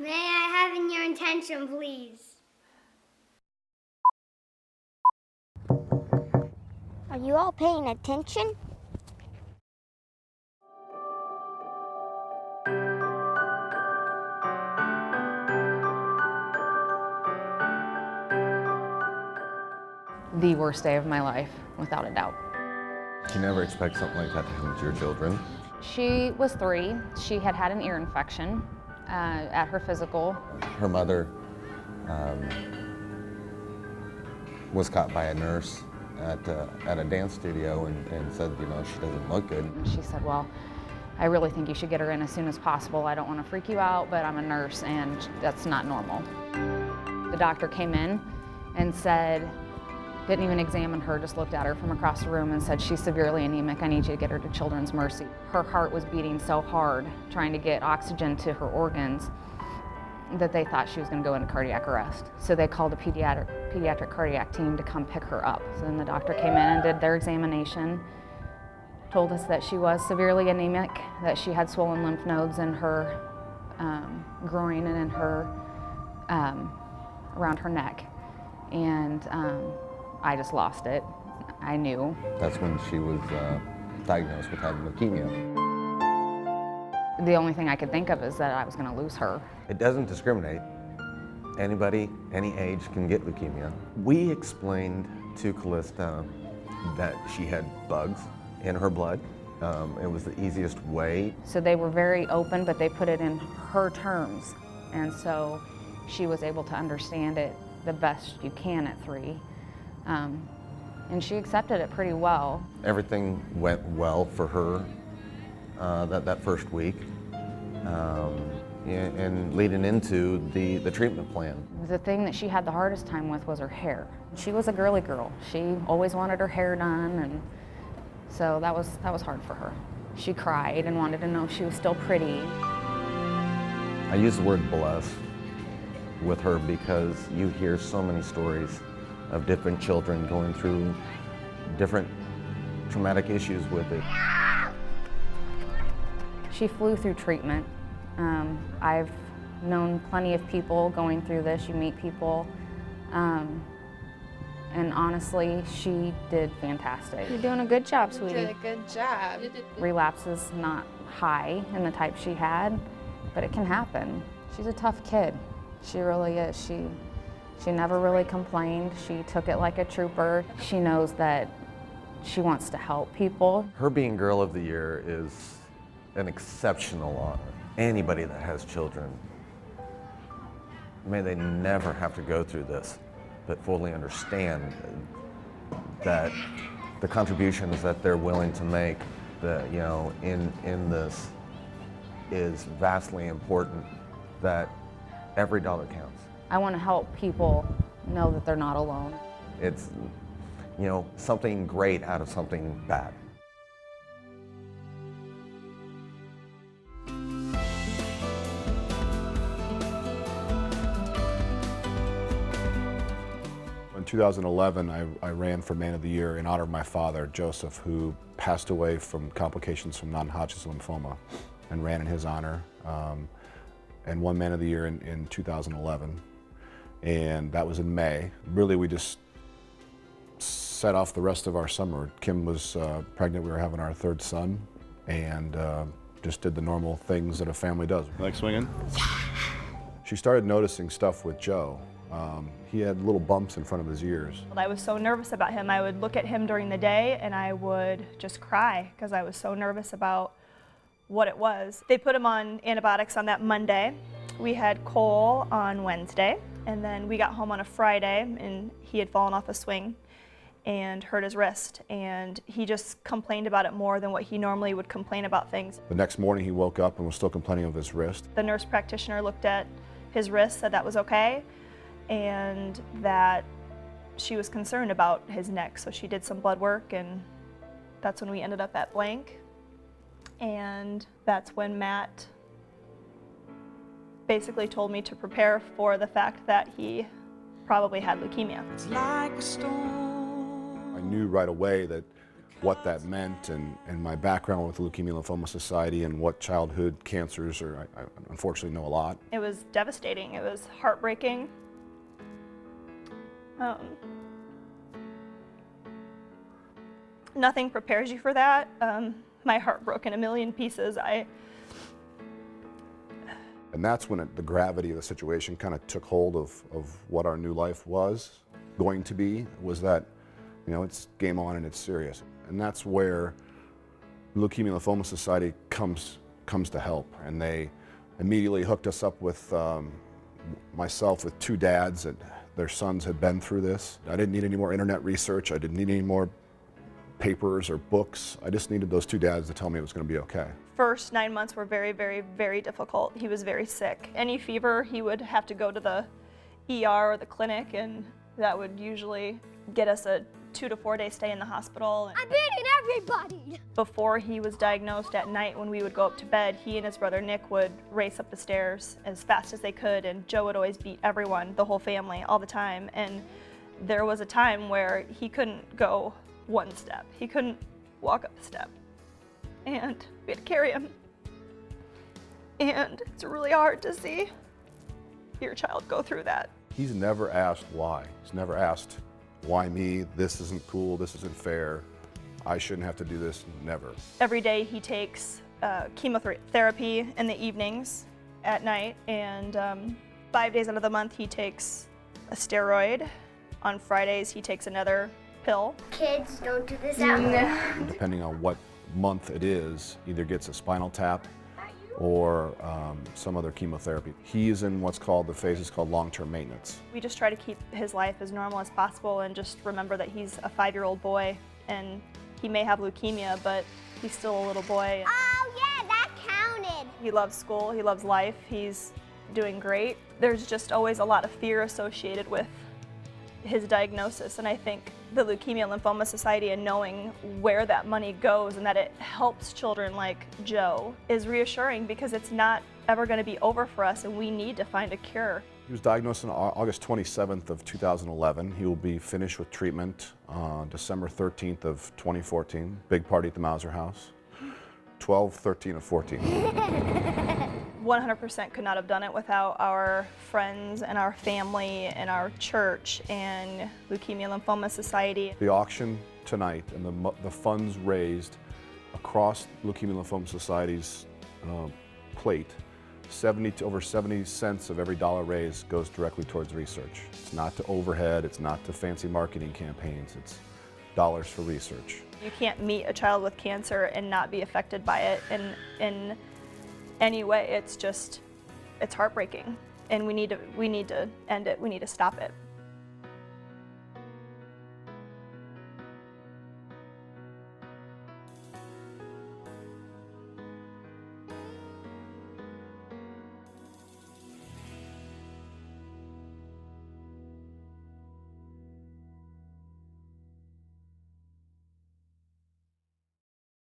May I have your attention, please? Are you all paying attention? The worst day of my life, without a doubt. You never expect something like that to happen to your children. She was 3. She had had an ear infection at her physical. Her mother was caught by a nurse at a dance studio and said, you know, she doesn't look good. And she said, well, I really think you should get her in as soon as possible. I don't want to freak you out, but I'm a nurse and that's not normal. The doctor came in and said, didn't even examine her, just looked at her from across the room and said, she's severely anemic, I need you to get her to Children's Mercy. Her heart was beating so hard, trying to get oxygen to her organs, that they thought she was going to go into cardiac arrest. So they called a pediatric cardiac team to come pick her up. So then the doctor came in and did their examination, told us that she was severely anemic, that she had swollen lymph nodes in her groin and in her, around her neck. And I just lost it. I knew. That's when she was diagnosed with having leukemia. The only thing I could think of is that I was going to lose her. It doesn't discriminate. Anybody, any age can get leukemia. We explained to Callista that she had bugs in her blood. It was the easiest way. So they were very open, but they put it in her terms. And so she was able to understand it the best you can at 3. And she accepted it pretty well. Everything went well for her that first week. And leading into the treatment plan. The thing that she had the hardest time with was her hair. She was a girly girl. She always wanted her hair done, and so that was hard for her. She cried and wanted to know if she was still pretty. I use the word bless with her because you hear so many stories of different children going through different traumatic issues with it. She flew through treatment. I've known plenty of people going through this. You meet people, and honestly, she did fantastic. You're doing a good job, sweetie. You did a good job. Relapse is not high in the type she had, but it can happen. She's a tough kid. She really is. She never really complained. She took it like a trooper. She knows that she wants to help people. Her being Girl of the Year is an exceptional honor. Anybody that has children, may they never have to go through this, but fully understand that the contributions that they're willing to make, in this, is vastly important. That every dollar counts. I want to help people know that they're not alone. It's, something great out of something bad. In 2011, I ran for Man of the Year in honor of my father, Joseph, who passed away from complications from non-Hodgkin's lymphoma, and ran in his honor, and won Man of the Year in 2011. And that was in May. Really, we just set off the rest of our summer. Kim was pregnant, we were having our 3rd son, and just did the normal things that a family does. You like swinging? She started noticing stuff with Joe. He had little bumps in front of his ears. I was so nervous about him. I would look at him during the day and I would just cry because I was so nervous about what it was. They put him on antibiotics on that Monday. We had Cole on Wednesday, and then we got home on a Friday, and he had fallen off a swing and hurt his wrist, and he just complained about it more than what he normally would complain about things. The next morning he woke up and was still complaining of his wrist. The nurse practitioner looked at his wrist, said that was okay, and that she was concerned about his neck, so she did some blood work, and that's when we ended up at Blank. And that's when Matt basically told me to prepare for the fact that he probably had leukemia. I knew right away that what that meant and my background with the Leukemia Lymphoma Society and what childhood cancers are. I unfortunately know a lot. It was devastating. It was heartbreaking. Nothing prepares you for that. My heart broke in a million pieces. And that's when the gravity of the situation kind of took hold of what our new life was going to be, was that, you know, it's game on and it's serious. And that's where Leukemia Lymphoma Society comes to help. And they immediately hooked us up with myself with two dads that their sons had been through this. I didn't need any more internet research. I didn't need any more papers or books. I just needed those two dads to tell me it was going to be okay. First 9 months were very, very, very difficult. He was very sick. Any fever, he would have to go to the ER or the clinic, and that would usually get us a 2 to 4 day stay in the hospital. I'm beating everybody! Before he was diagnosed at night, when we would go up to bed, he and his brother Nick would race up the stairs as fast as they could, and Joe would always beat everyone, the whole family, all the time. And there was a time where he couldn't go one step. He couldn't walk up a step. And we had to carry him. And it's really hard to see your child go through that. He's never asked why. He's never asked, why me? This isn't cool, this isn't fair. I shouldn't have to do this, never. Every day he takes chemotherapy in the evenings, at night, and 5 days out of the month he takes a steroid. On Fridays he takes another pill. Kids, don't do this out there. Depending on what month it is, either gets a spinal tap or some other chemotherapy. He is in what's called, the phase is called long-term maintenance. We just try to keep his life as normal as possible and just remember that he's a 5-year-old boy and he may have leukemia, but he's still a little boy. Oh yeah, that counted. He loves school, he loves life, he's doing great. There's just always a lot of fear associated with his diagnosis, and I think the Leukemia Lymphoma Society and knowing where that money goes and that it helps children like Joe is reassuring, because it's not ever going to be over for us and we need to find a cure. He was diagnosed on August 27th of 2011. He will be finished with treatment on December 13th of 2014. Big party at the Mauser House. 12, 13, and 14. 100% could not have done it without our friends and our family and our church and Leukemia Lymphoma Society. The auction tonight and the funds raised across Leukemia Lymphoma Society's plate, over 70 cents of every dollar raised goes directly towards research. It's not to overhead, it's not to fancy marketing campaigns, it's dollars for research. You can't meet a child with cancer and not be affected by it in any way. It's heartbreaking, and we need to end it. We need to stop it.